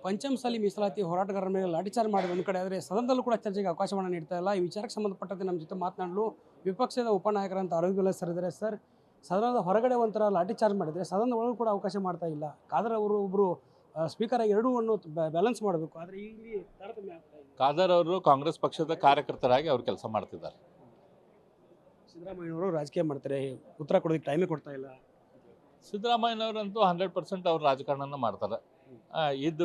ಪಂಚಮಸಾಲಿ ಮೀಸಲಾತಿ ಹೋರಾಟಗಾರರ ಮೇಲೆ ಲಾಠಿಚಾರ್ಜ್ ಮಾಡಿದ ಒಂದು ಕಡೆ ಆದರೆ ಸದನದಲ್ಲೂ ಕೂಡ ಚರ್ಚೆಗೆ ಅವಕಾಶವನ್ನು ನೀಡ್ತಾ ಇಲ್ಲ. ಈ ವಿಚಾರಕ್ಕೆ ಸಂಬಂಧಪಟ್ಟಂತೆ ನಮ್ಮ ಜೊತೆ ಮಾತನಾಡಲು ವಿಪಕ್ಷದ ಉಪನಾಯಕರಂತ ಆರೋಗ್ಯ ಸರ್ ಇದ್ದಾರೆ. ಸರ್, ಸದನದ ಹೊರಗಡೆ ಒಂಥರ ಲಾಠಿಚಾರ್ಜ್ ಮಾಡಿದರೆ ಸದನದ ಒಳಗೂ ಕೂಡ ಅವಕಾಶ ಮಾಡ್ತಾ ಇಲ್ಲ. ಖಾದರ್ ಅವರು ಒಬ್ಬರು ಸ್ಪೀಕರ್ ಆಗಿ ಎರಡೂ ಬ್ಯಾಲೆನ್ಸ್ ಮಾಡಬೇಕು, ಆದರೆ ಇಲ್ಲಿ ತಾರತಮ್ಯ ಆಗ್ತಾ ಇಲ್ಲ. ಖಾದರ್ ಅವರು ಕಾಂಗ್ರೆಸ್ ಪಕ್ಷದ ಕಾರ್ಯಕರ್ತರಾಗಿ ಅವ್ರು ಕೆಲಸ ಮಾಡ್ತಿದ್ದಾರೆ. ಸಿದ್ದರಾಮಯ್ಯವರು ರಾಜಕೀಯ ಮಾಡ್ತಾರೆ, ಉತ್ತರ ಕೊಡೋದಕ್ಕೆ ಟೈಮೇ ಕೊಡ್ತಾ ಇಲ್ಲ. ಸಿದ್ದರಾಮಯ್ಯನವರಂತೂ 100% ಅವ್ರು ರಾಜಕಾರಣನ ಮಾಡ್ತಾರೆ. ಯುದ್ಧ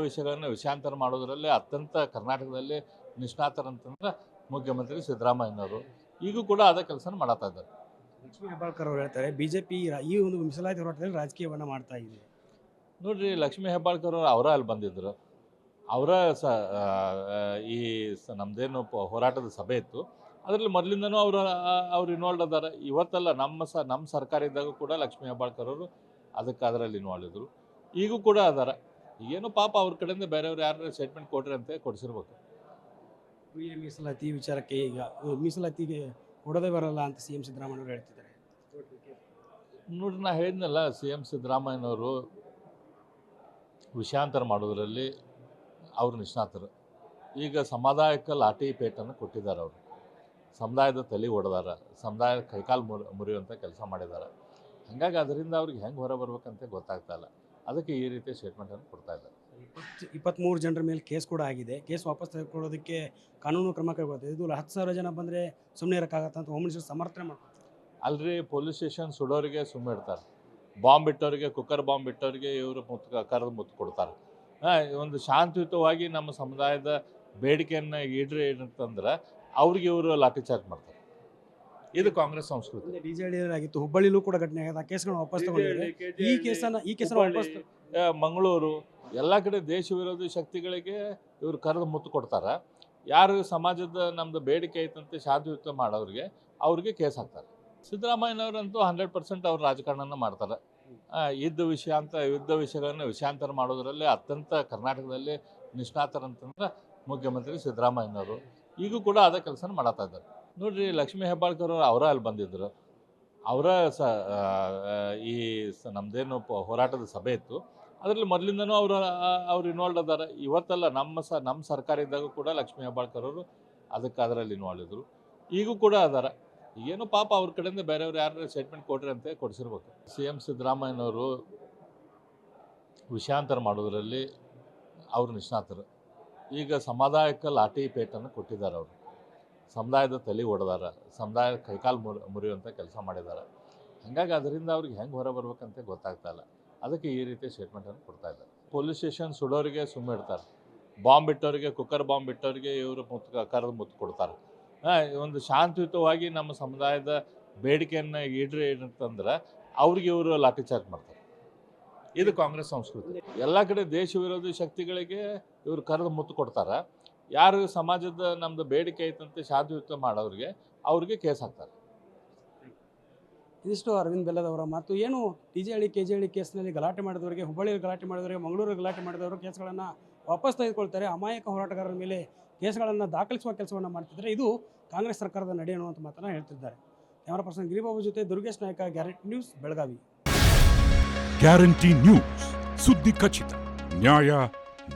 ವಿಷಯಗಳನ್ನು ವಿಷಯಾಂತರ ಮಾಡೋದರಲ್ಲಿ ಅತ್ಯಂತ ಕರ್ನಾಟಕದಲ್ಲಿ ನಿಷ್ಣಾತರಂತಂದ್ರೆ ಮುಖ್ಯಮಂತ್ರಿ ಸಿದ್ದರಾಮಯ್ಯನವರು. ಈಗೂ ಕೂಡ ಅದೇ ಕೆಲಸ ಮಾಡ್ತಾ ಇದ್ದಾರೆ. ಲಕ್ಷ್ಮೀ ಹೆಬ್ಬಾಳ್ಕರ್ ಅವರು ಹೇಳ್ತಾರೆ ಬಿಜೆಪಿ ಈ ಒಂದು ಮೀಸಲಾತಿ ಹೋರಾಟದಲ್ಲಿ ರಾಜಕೀಯವನ್ನು ಮಾಡ್ತಾ ಇದೆ. ನೋಡ್ರಿ, ಲಕ್ಷ್ಮೀ ಹೆಬ್ಬಾಳ್ಕರ್ ಅವರು ಅವರ ಅಲ್ಲಿ ಬಂದಿದ್ದರು. ಅವರ ಈ ನಮ್ಮದೇನು ಹೋರಾಟದ ಸಭೆ ಇತ್ತು, ಅದರಲ್ಲಿ ಮೊದಲಿಂದನೂ ಅವ್ರು ಇನ್ವಾಲ್ವ್ ಅದಾರೆ. ಇವತ್ತಲ್ಲ, ನಮ್ಮ ಸರ್ಕಾರ ಇದ್ದಾಗ ಕೂಡ ಲಕ್ಷ್ಮೀ ಹೆಬ್ಬಾಳ್ಕರ್ ಅವರು ಅದರಲ್ಲಿ ಇನ್ವಾಲ್ವ್ ಇದ್ದರು. ಈಗೂ ಕೂಡ ಅದಾರ. ಈಗೇನು ಪಾಪ ಅವ್ರ ಕಡೆಯಿಂದ ಬೇರೆಯವ್ರು ಯಾರು ಸ್ಟೇಟ್ಮೆಂಟ್ ಕೊಡ್ರಿ ಅಂತ ಕೊಡಿಸಿರ್ಬೇಕು. ಮೀಸಲಾತಿ ವಿಚಾರಕ್ಕೆ ಈಗ ಮೀಸಲಾತಿಗೆ ಕೊಡೋದೇ ಬರಲ್ಲ ಅಂತ CM ಸಿದ್ದರಾಮಯ್ಯವರು ಹೇಳ್ತಿದ್ದಾರೆ. ನೋಡ್ರಿ, ನಾ ಹೇಳಿದ್ನಲ್ಲ, CM ಸಿದ್ದರಾಮಯ್ಯನವರು ವಿಷಯಾಂತರ ಮಾಡೋದರಲ್ಲಿ ಅವರು ನಿಷ್ಣಾತರು. ಈಗ ಸಮುದಾಯಕ್ಕೆ ಲಾಠಿ ಪೇಟನ್ನು ಕೊಟ್ಟಿದ್ದಾರೆ. ಅವರು ಸಮುದಾಯದ ತಲೆ ಹೊಡೆದಾರ, ಸಮುದಾಯದ ಕೈಕಾಲು ಮುರಿಯುವಂಥ ಕೆಲಸ ಮಾಡಿದ್ದಾರೆ. ಹಾಗಾಗಿ ಅದರಿಂದ ಅವ್ರಿಗೆ ಹೆಂಗೆ ಹೊರ ಬರ್ಬೇಕಂತ ಗೊತ್ತಾಗ್ತಾ ಇಲ್ಲ. ಅದಕ್ಕೆ ಈ ರೀತಿ ಸ್ಟೇಟ್ಮೆಂಟನ್ನು ಕೊಡ್ತಾ ಇದ್ದಾರೆ. 23 ಜನರ ಮೇಲೆ ಕೇಸ್ ಕೂಡ ಆಗಿದೆ. ಕೇಸ್ ವಾಪಸ್ ತೆಗೆದುಕೊಳ್ಳೋದಕ್ಕೆ ಕಾನೂನು ಕ್ರಮ ಕೈಗೊಳ್ಳುತ್ತೆ. ಇದು 10,000 ಜನ ಬಂದರೆ ಸುಮ್ಮನೆ ಇರೋಕ್ಕಾಗತ್ತ ಅಂತ ಹೋಮ್ ಮಿನಿಸ್ಟರ್ ಸಮರ್ಥನೆ ಮಾಡ್ತಾರೆ. ಅಲ್ರಿ, ಪೊಲೀಸ್ ಸ್ಟೇಷನ್ ಸುಡೋರಿಗೆ ಸುಮ್ಮನೆ ಇಡ್ತಾರೆ, ಬಾಂಬ್ ಇಟ್ಟವ್ರಿಗೆ, ಕುಕ್ಕರ್ ಬಾಂಬ್ ಇಟ್ಟವ್ರಿಗೆ ಇವರು ಕರೆದು ಮುತ್ತು ಕೊಡ್ತಾರೆ. ಒಂದು ಶಾಂತಿಯುತವಾಗಿ ನಮ್ಮ ಸಮುದಾಯದ ಬೇಡಿಕೆಯನ್ನು ಈಡ್ರಿ ಅಂತಂದ್ರೆ ಅವ್ರಿಗೆ ಇವರು ಲಾಠಿ ಚಾರ್ಜ್ ಮಾಡ್ತಾರೆ. ಇದು ಕಾಂಗ್ರೆಸ್ ಸಂಸ್ಕೃತಿ. DJD ಆಗಿತ್ತು, ಹುಬ್ಬಳ್ಳಿಲೂ ಕೂಡ ಘಟನೆ ಆಗಿದೆ. ಆ ಕೇಸ್ಗಳನ್ನ ವಾಪಸ್ ತಗೊಂಡಿದ್ದಾರೆ. ಈ ಕೇಸನ್ನು ವಾಪಸ್ ಮಂಗಳೂರು ಎಲ್ಲ ಕಡೆ ದೇಶ ವಿರೋಧಿ ಶಕ್ತಿಗಳಿಗೆ ಇವರು ಕರೆದು ಮುತ್ತು ಕೊಡ್ತಾರೆ. ಯಾರು ಸಮಾಜದ ನಮ್ಮದು ಬೇಡಿಕೆ ಐತಂತೆ ಶಾಂತಿಯುತ ಮಾಡೋರಿಗೆ ಅವ್ರಿಗೆ ಕೇಸ್ ಹಾಕ್ತಾರೆ. ಸಿದ್ದರಾಮಯ್ಯನವರಂತೂ 100% ಅವ್ರು ರಾಜಕಾರಣನ ಮಾಡ್ತಾರೆ. ಯುದ್ಧ ವಿಷಯಗಳನ್ನು ವಿಷಯಾಂತರ ಮಾಡೋದರಲ್ಲಿ ಅತ್ಯಂತ ಕರ್ನಾಟಕದಲ್ಲಿ ನಿಷ್ಣಾತರಂತಂದ್ರೆ ಮುಖ್ಯಮಂತ್ರಿ ಸಿದ್ದರಾಮಯ್ಯನವರು. ಈಗೂ ಕೂಡ ಅದೇ ಕೆಲಸ ಮಾಡ್ತಾ ಇದ್ದಾರೆ. ನೋಡ್ರಿ, ಲಕ್ಷ್ಮೀ ಹೆಬ್ಬಾಳ್ಕರ್ ಅವರು ಅವರ ಅಲ್ಲಿ ಬಂದಿದ್ದರು. ಅವರ ಈ ನಮ್ಮದೇನು ಹೋರಾಟದ ಸಭೆ ಇತ್ತು, ಅದರಲ್ಲಿ ಮೊದಲಿಂದನೂ ಅವ್ರು ಇನ್ವಾಲ್ವ್ ಅದಾರೆ. ಇವತ್ತಲ್ಲ, ನಮ್ಮ ಸರ್ಕಾರ ಇದ್ದಾಗ ಕೂಡ ಲಕ್ಷ್ಮೀ ಹೆಬ್ಬಾಳ್ಕರ್ ಅವರು ಅದರಲ್ಲಿ ಇನ್ವಾಲ್ವ್ ಇದ್ದರು. ಈಗೂ ಕೂಡ ಅದಾರ. ಈಗೇನು ಪಾಪ ಅವ್ರ ಕಡೆಯಿಂದ ಬೇರೆಯವ್ರು ಯಾರು ಸ್ಟೇಟ್ಮೆಂಟ್ ಕೊಡ್ರಿ ಅಂತ ಕೊಡಿಸಿರ್ಬೇಕು. CM ಸಿದ್ದರಾಮಯ್ಯನವರು ವಿಷಯಾಂತರ ಮಾಡೋದರಲ್ಲಿ ಅವರು ನಿಷ್ಣಾತರು. ಈಗ ಸಮುದಾಯಕ್ಕೆ ಲಾಠಿ ಪೇಟನ್ನು ಕೊಟ್ಟಿದ್ದಾರೆ. ಅವರು ಸಮುದಾಯದ ತಲೆ ಹೊಡೆದಾರ, ಸಮುದಾಯದ ಕೈಕಾಲು ಮುರಿಯುವಂಥ ಕೆಲಸ ಮಾಡಿದ್ದಾರೆ. ಹಾಗಾಗಿ ಅದರಿಂದ ಅವ್ರಿಗೆ ಹೆಂಗೆ ಹೊರ ಬರ್ಬೇಕಂತ ಗೊತ್ತಾಗ್ತಾ ಇಲ್ಲ. ಅದಕ್ಕೆ ಈ ರೀತಿ ಸ್ಟೇಟ್ಮೆಂಟನ್ನು ಕೊಡ್ತಾ ಇದ್ದಾರೆ. ಪೊಲೀಸ್ ಸ್ಟೇಷನ್ ಸುಡೋರಿಗೆ ಸುಮ್ಮನೆ ಇಡ್ತಾರೆ, ಬಾಂಬ್ ಇಟ್ಟವ್ರಿಗೆ, ಕುಕ್ಕರ್ ಬಾಂಬ್ ಇಟ್ಟವ್ರಿಗೆ ಇವರು ಕರೆದು ಮುತ್ತು ಕೊಡ್ತಾರೆ. ಒಂದು ಶಾಂತಿಯುತವಾಗಿ ನಮ್ಮ ಸಮುದಾಯದ ಬೇಡಿಕೆಯನ್ನು ಈಡ್ರಿ ಅಂತಂದ್ರೆ ಅವ್ರಿಗೆ ಇವರು ಲಾಠಿ ಚಾರ್ಜ್ ಮಾಡ್ತಾರೆ. ಇದು ಕಾಂಗ್ರೆಸ್ ಸಂಸ್ಕೃತಿ. ಎಲ್ಲ ಕಡೆ ದೇಶ ವಿರೋಧಿ ಶಕ್ತಿಗಳಿಗೆ ಇವರು ಕರೆದು ಮುತ್ತು ಕೊಡ್ತಾರೆ. ಯಾರು ಸಮಾಜದ ನಮ್ಮದು ಬೇಡಿಕೆ ಐತಂತೆ ಶಾಂತಿಯುತ ಮಾಡೋರಿಗೆ ಅವ್ರಿಗೆ ಕೇಸ್ ಹಾಕ್ತಾರೆ. ಇದಿಷ್ಟು ಅರವಿಂದ್ ಬೆಲ್ಲದವರ ಮಾತು. ಏನು TJD KJD ಕೇಸ್ನಲ್ಲಿ ಗಲಾಟೆ ಮಾಡಿದವರಿಗೆ, ಹುಬ್ಬಳ್ಳಿಯಲ್ಲಿ ಗಲಾಟೆ ಮಾಡಿದವರಿಗೆ, ಮಂಗಳೂರಲ್ಲಿ ಗಲಾಟೆ ಮಾಡಿದವರು ಕೇಸ್ಗಳನ್ನು ವಾಪಸ್ ತೆಗೆದುಕೊಳ್ತಾರೆ. ಅಮಾಯಕ ಹೋರಾಟಗಾರರ ಮೇಲೆ ಕೇಸ್ಗಳನ್ನು ದಾಖಲಿಸುವ ಕೆಲಸವನ್ನು ಮಾಡ್ತಿದ್ದಾರೆ. ಇದು ಕಾಂಗ್ರೆಸ್ ಸರ್ಕಾರದ ನಡೆ ಅನ್ನುವಂಥ ಮಾತನ್ನು ಹೇಳ್ತಿದ್ದಾರೆ. ಕ್ಯಾಮರಾ ಪರ್ಸನ್ ಗಿರಿಬಾಬು ಜೊತೆ ದುರ್ಗೇಶ್ ನಾಯಕ, guarantee news, Belagavi. Guarantee news, ಸುದ್ದಿ ಖಚಿತ, ನ್ಯಾಯ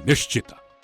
ನಿಶ್ಚಿತ.